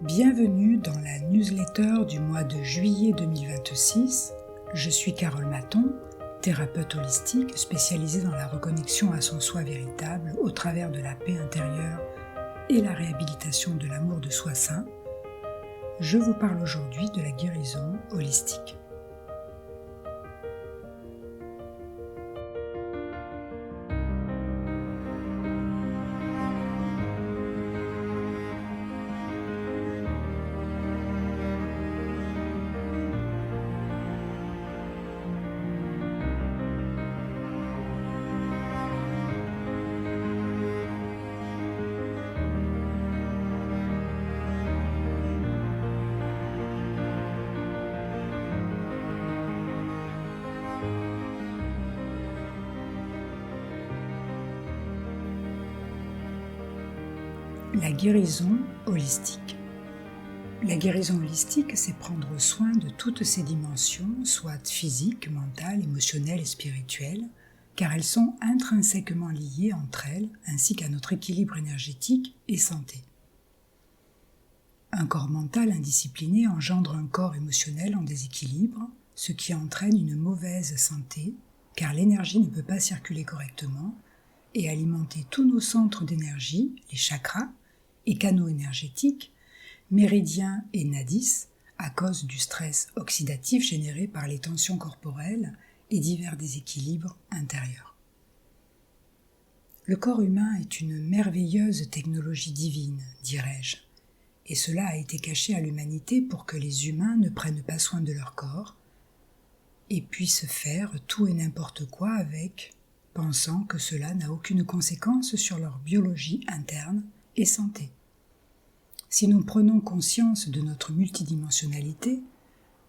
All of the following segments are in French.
Bienvenue dans la newsletter du mois de juillet 2026. Je suis Carole Maton, thérapeute holistique spécialisée dans la reconnexion à son soi véritable au travers de la paix intérieure et la réhabilitation de l'amour de soi sain. Je vous parle aujourd'hui de la guérison holistique. La guérison holistique. La guérison holistique, c'est prendre soin de toutes ces dimensions, soit physiques, mentales, émotionnelles et spirituelles, car elles sont intrinsèquement liées entre elles, ainsi qu'à notre équilibre énergétique et santé. Un corps mental indiscipliné engendre un corps émotionnel en déséquilibre, ce qui entraîne une mauvaise santé, car l'énergie ne peut pas circuler correctement et alimenter tous nos centres d'énergie, les chakras, et canaux énergétiques, méridiens et nadis, à cause du stress oxydatif généré par les tensions corporelles et divers déséquilibres intérieurs. Le corps humain est une merveilleuse technologie divine, dirais-je, et cela a été caché à l'humanité pour que les humains ne prennent pas soin de leur corps et puissent faire tout et n'importe quoi avec, pensant que cela n'a aucune conséquence sur leur biologie interne et santé. Si nous prenons conscience de notre multidimensionnalité,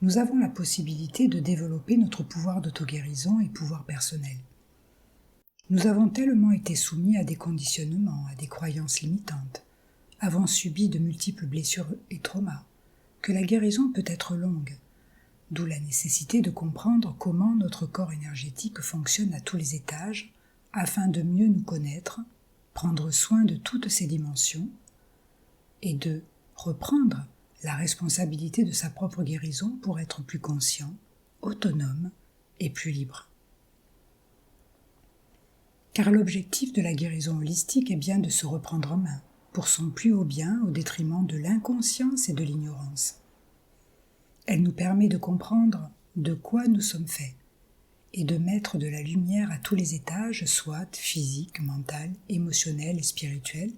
nous avons la possibilité de développer notre pouvoir d'auto-guérison et pouvoir personnel. Nous avons tellement été soumis à des conditionnements, à des croyances limitantes, avons subi de multiples blessures et traumas, que la guérison peut être longue, d'où la nécessité de comprendre comment notre corps énergétique fonctionne à tous les étages, afin de mieux nous connaître, prendre soin de toutes ces dimensions, et de reprendre la responsabilité de sa propre guérison pour être plus conscient, autonome et plus libre. Car l'objectif de la guérison holistique est bien de se reprendre en main, pour son plus haut bien au détriment de l'inconscience et de l'ignorance. Elle nous permet de comprendre de quoi nous sommes faits et de mettre de la lumière à tous les étages, soit physique, mental, émotionnel et spirituel,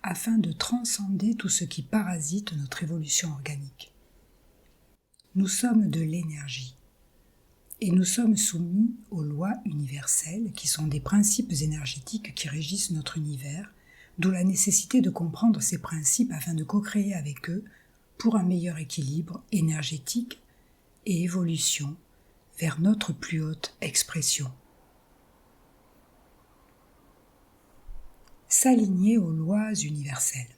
afin de transcender tout ce qui parasite notre évolution organique. Nous sommes de l'énergie, et nous sommes soumis aux lois universelles qui sont des principes énergétiques qui régissent notre univers, d'où la nécessité de comprendre ces principes afin de co-créer avec eux pour un meilleur équilibre énergétique et évolution vers notre plus haute expression. S'aligner aux lois universelles.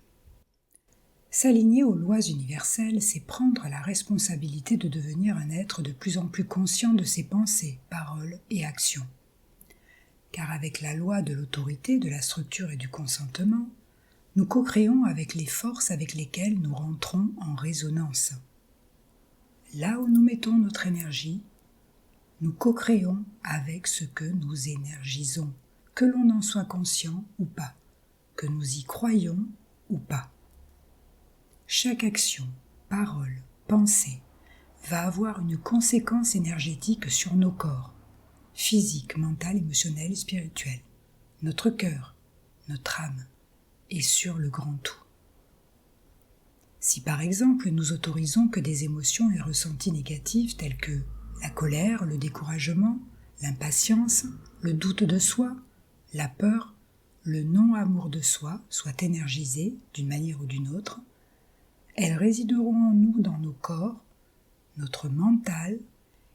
S'aligner aux lois universelles, c'est prendre la responsabilité de devenir un être de plus en plus conscient de ses pensées, paroles et actions. Car avec la loi de l'autorité, de la structure et du consentement, nous co-créons avec les forces avec lesquelles nous rentrons en résonance. Là où nous mettons notre énergie, nous co-créons avec ce que nous énergisons, que l'on en soit conscient ou pas, que nous y croyons ou pas. Chaque action, parole, pensée va avoir une conséquence énergétique sur nos corps, physique, mental, émotionnel et spirituel, notre cœur, notre âme et sur le grand tout. Si par exemple nous autorisons que des émotions et ressentis négatifs tels que la colère, le découragement, l'impatience, le doute de soi, la peur, le non-amour de soi soient énergisés d'une manière ou d'une autre, elles résideront en nous dans nos corps, notre mental,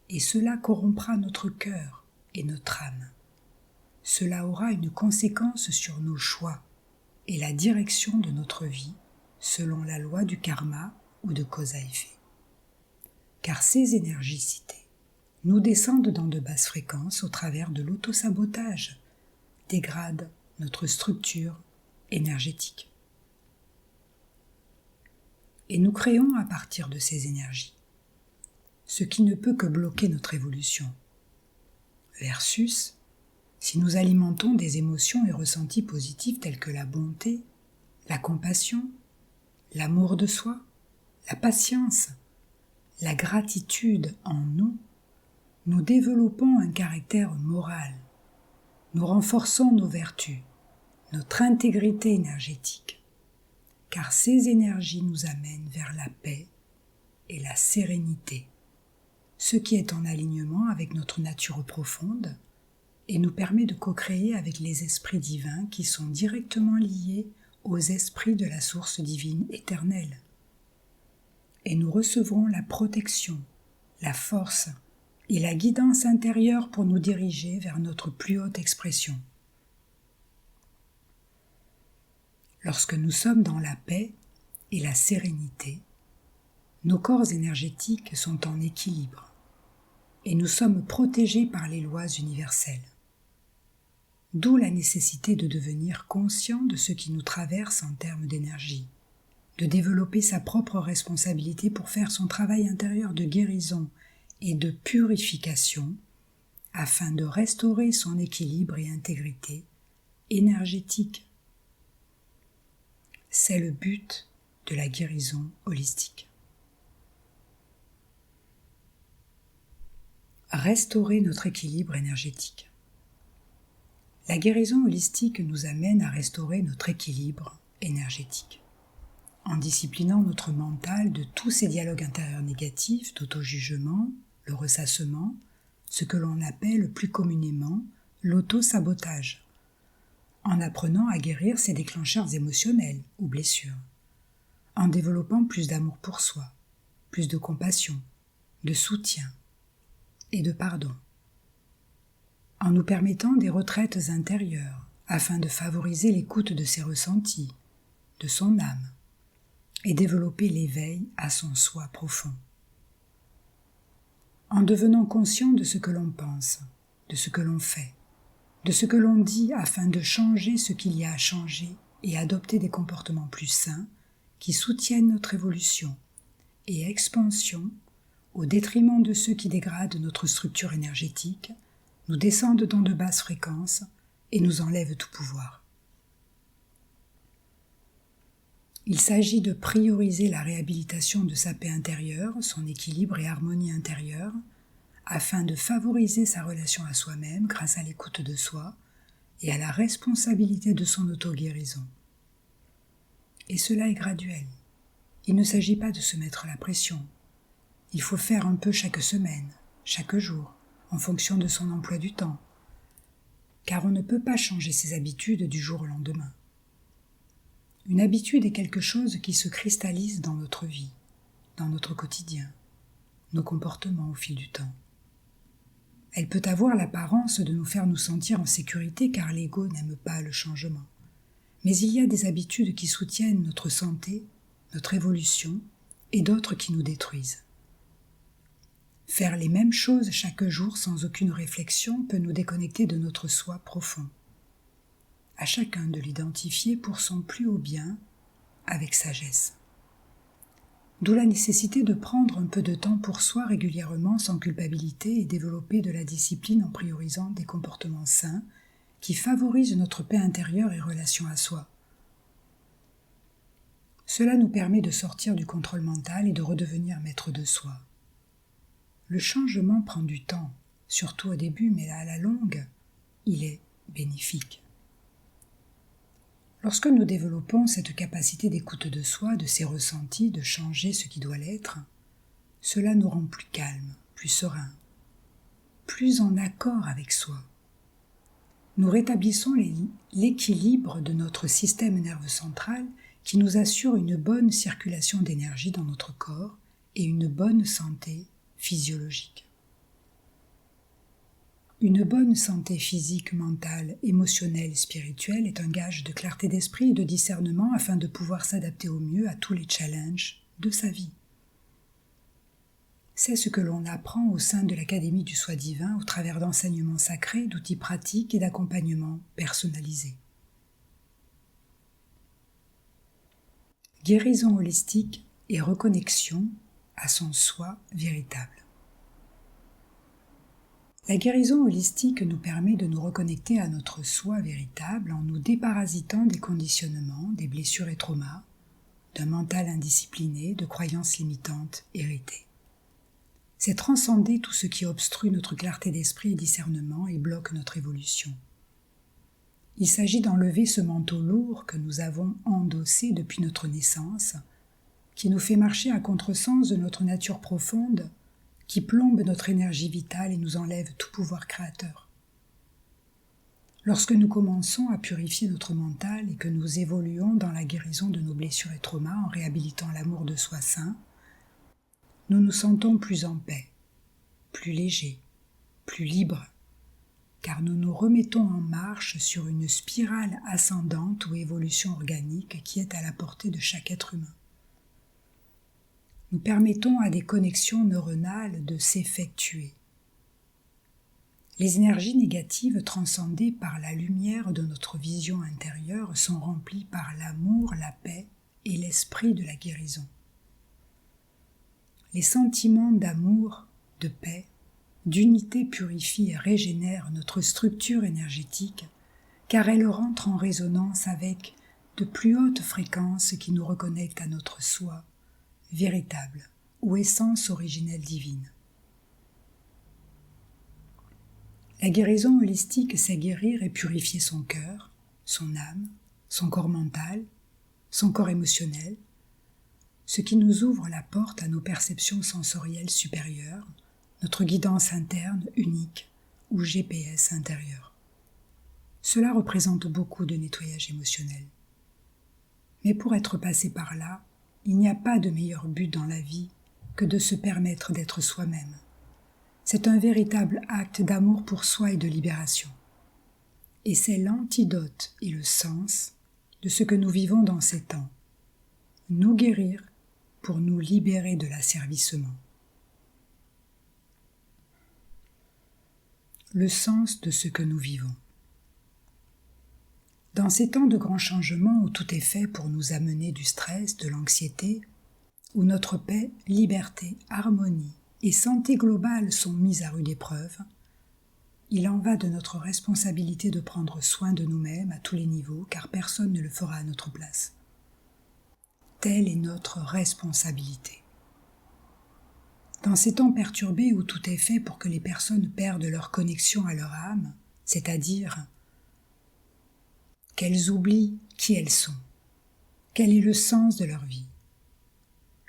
et cela corrompra notre cœur et notre âme. Cela aura une conséquence sur nos choix et la direction de notre vie selon la loi du karma ou de cause à effet. Car ces énergicités nous descendent dans de basses fréquences au travers de l'autosabotage, dégradent notre structure énergétique. et nous créons à partir de ces énergies, ce qui ne peut que bloquer notre évolution. Versus, si nous alimentons des émotions et ressentis positifs tels que la bonté, la compassion, l'amour de soi, la patience, la gratitude en nous, nous développons un caractère moral, nous renforçons nos vertus, notre intégrité énergétique, car ces énergies nous amènent vers la paix et la sérénité, ce qui est en alignement avec notre nature profonde et nous permet de co-créer avec les esprits divins qui sont directement liés aux esprits de la source divine éternelle. Et nous recevrons la protection, la force et la guidance intérieure pour nous diriger vers notre plus haute expression. Lorsque nous sommes dans la paix et la sérénité, nos corps énergétiques sont en équilibre et nous sommes protégés par les lois universelles. D'où la nécessité de devenir conscient de ce qui nous traverse en termes d'énergie, de développer sa propre responsabilité pour faire son travail intérieur de guérison et de purification afin de restaurer son équilibre et intégrité énergétique. C'est le but de la guérison holistique. Restaurer notre équilibre énergétique. La guérison holistique nous amène à restaurer notre équilibre énergétique, en disciplinant notre mental de tous ces dialogues intérieurs négatifs, d'auto-jugement, le ressassement, ce que l'on appelle plus communément l'auto-sabotage, en apprenant à guérir ces déclencheurs émotionnels ou blessures, en développant plus d'amour pour soi, plus de compassion, de soutien et de pardon, en nous permettant des retraites intérieures afin de favoriser l'écoute de ses ressentis, de son âme, et développer l'éveil à son soi profond. En devenant conscient de ce que l'on pense, de ce que l'on fait, de ce que l'on dit afin de changer ce qu'il y a à changer et adopter des comportements plus sains qui soutiennent notre évolution et expansion au détriment de ceux qui dégradent notre structure énergétique, nous descendent dans de basses fréquences et nous enlèvent tout pouvoir. Il s'agit de prioriser la réhabilitation de sa paix intérieure, son équilibre et harmonie intérieure, afin de favoriser sa relation à soi-même grâce à l'écoute de soi et à la responsabilité de son auto-guérison. Et cela est graduel. Il ne s'agit pas de se mettre la pression. Il faut faire un peu chaque semaine, chaque jour, en fonction de son emploi du temps, car on ne peut pas changer ses habitudes du jour au lendemain. Une habitude est quelque chose qui se cristallise dans notre vie, dans notre quotidien, nos comportements au fil du temps. Elle peut avoir l'apparence de nous faire nous sentir en sécurité car l'ego n'aime pas le changement. Mais il y a des habitudes qui soutiennent notre santé, notre évolution et d'autres qui nous détruisent. Faire les mêmes choses chaque jour sans aucune réflexion peut nous déconnecter de notre soi profond. À chacun de l'identifier pour son plus haut bien, avec sagesse. D'où la nécessité de prendre un peu de temps pour soi régulièrement sans culpabilité et développer de la discipline en priorisant des comportements sains qui favorisent notre paix intérieure et relation à soi. Cela nous permet de sortir du contrôle mental et de redevenir maître de soi. Le changement prend du temps, surtout au début, mais à la longue, il est bénéfique. Lorsque nous développons cette capacité d'écoute de soi, de ses ressentis, de changer ce qui doit l'être, cela nous rend plus calmes, plus sereins, plus en accord avec soi. Nous rétablissons l'équilibre de notre système nerveux central qui nous assure une bonne circulation d'énergie dans notre corps et une bonne santé physiologique. Une bonne santé physique, mentale, émotionnelle et spirituelle est un gage de clarté d'esprit et de discernement afin de pouvoir s'adapter au mieux à tous les challenges de sa vie. C'est ce que l'on apprend au sein de l'Académie du Soi Divin au travers d'enseignements sacrés, d'outils pratiques et d'accompagnements personnalisés. Guérison holistique et reconnexion à son soi véritable. La guérison holistique nous permet de nous reconnecter à notre soi véritable en nous déparasitant des conditionnements, des blessures et traumas, d'un mental indiscipliné, de croyances limitantes héritées. C'est transcender tout ce qui obstrue notre clarté d'esprit et discernement et bloque notre évolution. Il s'agit d'enlever ce manteau lourd que nous avons endossé depuis notre naissance, qui nous fait marcher à contresens de notre nature profonde, qui plombe notre énergie vitale et nous enlève tout pouvoir créateur. Lorsque nous commençons à purifier notre mental et que nous évoluons dans la guérison de nos blessures et traumas en réhabilitant l'amour de soi sain, nous nous sentons plus en paix, plus légers, plus libres, car nous nous remettons en marche sur une spirale ascendante ou évolution organique qui est à la portée de chaque être humain. Nous permettons à des connexions neuronales de s'effectuer. Les énergies négatives transcendées par la lumière de notre vision intérieure sont remplies par l'amour, la paix et l'esprit de la guérison. Les sentiments d'amour, de paix, d'unité purifient et régénèrent notre structure énergétique, car elles rentrent en résonance avec de plus hautes fréquences qui nous reconnectent à notre soi véritable ou essence originelle divine. La guérison holistique, c'est guérir et purifier son cœur, son âme, son corps mental, son corps émotionnel, ce qui nous ouvre la porte à nos perceptions sensorielles supérieures, notre guidance interne unique ou GPS intérieur. Cela représente beaucoup de nettoyage émotionnel. Mais pour être passé par là, il n'y a pas de meilleur but dans la vie que de se permettre d'être soi-même. C'est un véritable acte d'amour pour soi et de libération. Et c'est l'antidote et le sens de ce que nous vivons dans ces temps. Nous guérir pour nous libérer de l'asservissement. Le sens de ce que nous vivons. Dans ces temps de grands changements où tout est fait pour nous amener du stress, de l'anxiété, où notre paix, liberté, harmonie et santé globale sont mises à rude épreuve, il en va de notre responsabilité de prendre soin de nous-mêmes à tous les niveaux, car personne ne le fera à notre place. Telle est notre responsabilité. Dans ces temps perturbés où tout est fait pour que les personnes perdent leur connexion à leur âme, c'est-à-dire qu'elles oublient qui elles sont, quel est le sens de leur vie,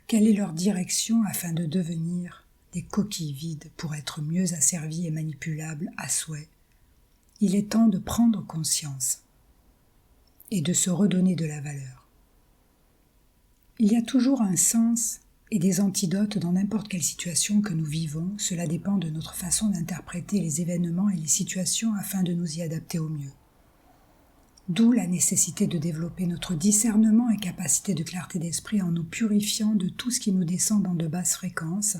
quelle est leur direction afin de devenir des coquilles vides pour être mieux asservies et manipulables à souhait. Il est temps de prendre conscience et de se redonner de la valeur. Il y a toujours un sens et des antidotes dans n'importe quelle situation que nous vivons, cela dépend de notre façon d'interpréter les événements et les situations afin de nous y adapter au mieux. D'où la nécessité de développer notre discernement et capacité de clarté d'esprit en nous purifiant de tout ce qui nous descend dans de basses fréquences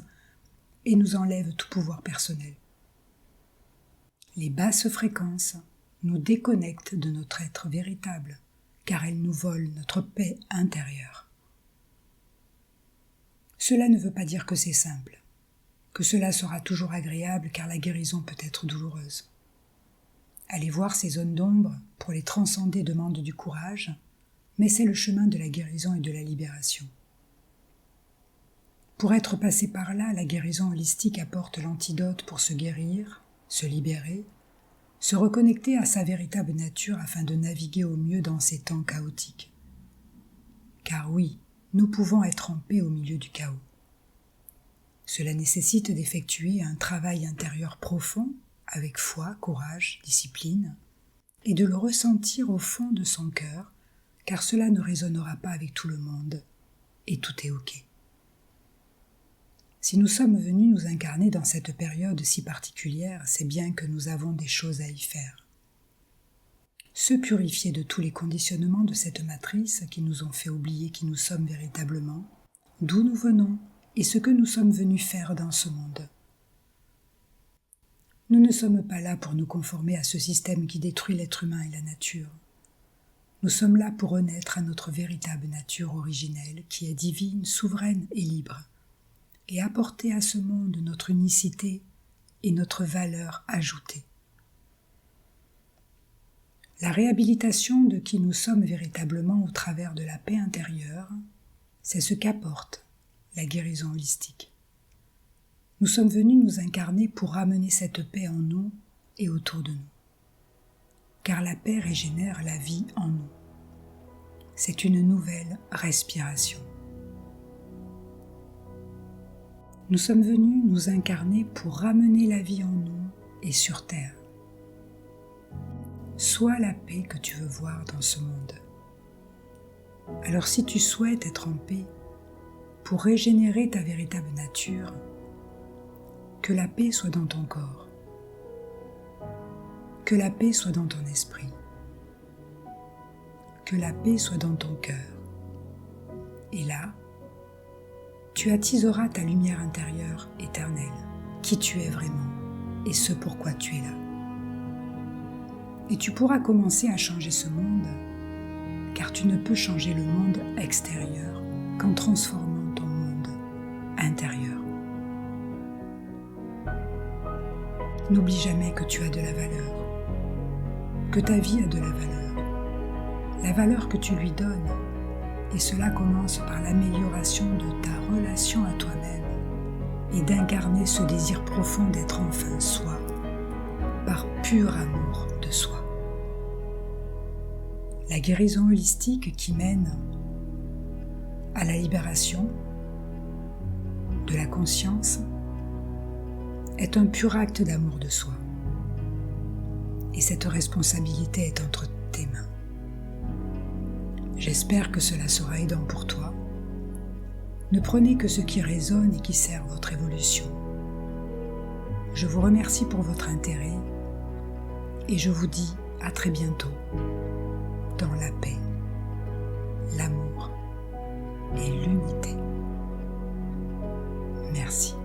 et nous enlève tout pouvoir personnel. Les basses fréquences nous déconnectent de notre être véritable, car elles nous volent notre paix intérieure. Cela ne veut pas dire que c'est simple, que cela sera toujours agréable car la guérison peut être douloureuse. Aller voir ces zones d'ombre pour les transcender demande du courage, mais c'est le chemin de la guérison et de la libération. Pour être passé par là, la guérison holistique apporte l'antidote pour se guérir, se libérer, se reconnecter à sa véritable nature afin de naviguer au mieux dans ces temps chaotiques. Car oui, nous pouvons être en paix au milieu du chaos. Cela nécessite d'effectuer un travail intérieur profond avec foi, courage, discipline, et de le ressentir au fond de son cœur, car cela ne résonnera pas avec tout le monde, et tout est ok. Si nous sommes venus nous incarner dans cette période si particulière, c'est bien que nous avons des choses à y faire. Se purifier de tous les conditionnements de cette matrice qui nous ont fait oublier qui nous sommes véritablement, d'où nous venons et ce que nous sommes venus faire dans ce monde. Nous ne sommes pas là pour nous conformer à ce système qui détruit l'être humain et la nature. Nous sommes là pour renaître à notre véritable nature originelle, qui est divine, souveraine et libre, et apporter à ce monde notre unicité et notre valeur ajoutée. La réhabilitation de qui nous sommes véritablement au travers de la paix intérieure, c'est ce qu'apporte la guérison holistique. Nous sommes venus nous incarner pour ramener cette paix en nous et autour de nous. Car la paix régénère la vie en nous. C'est une nouvelle respiration. Nous sommes venus nous incarner pour ramener la vie en nous et sur terre. Sois la paix que tu veux voir dans ce monde. Alors si tu souhaites être en paix, pour régénérer ta véritable nature, que la paix soit dans ton corps, que la paix soit dans ton esprit, que la paix soit dans ton cœur. Et là, tu attiseras ta lumière intérieure éternelle, qui tu es vraiment et ce pourquoi tu es là. Et tu pourras commencer à changer ce monde, car tu ne peux changer le monde extérieur qu'en transformant ton monde intérieur. N'oublie jamais que tu as de la valeur, que ta vie a de la valeur que tu lui donnes, et cela commence par l'amélioration de ta relation à toi-même et d'incarner ce désir profond d'être enfin soi, par pur amour de soi. La guérison holistique qui mène à la libération de la conscience est un pur acte d'amour de soi. Et cette responsabilité est entre tes mains. J'espère que cela sera aidant pour toi. Ne prenez que ce qui résonne et qui sert votre évolution. Je vous remercie pour votre intérêt et je vous dis à très bientôt dans la paix, l'amour et l'unité. Merci.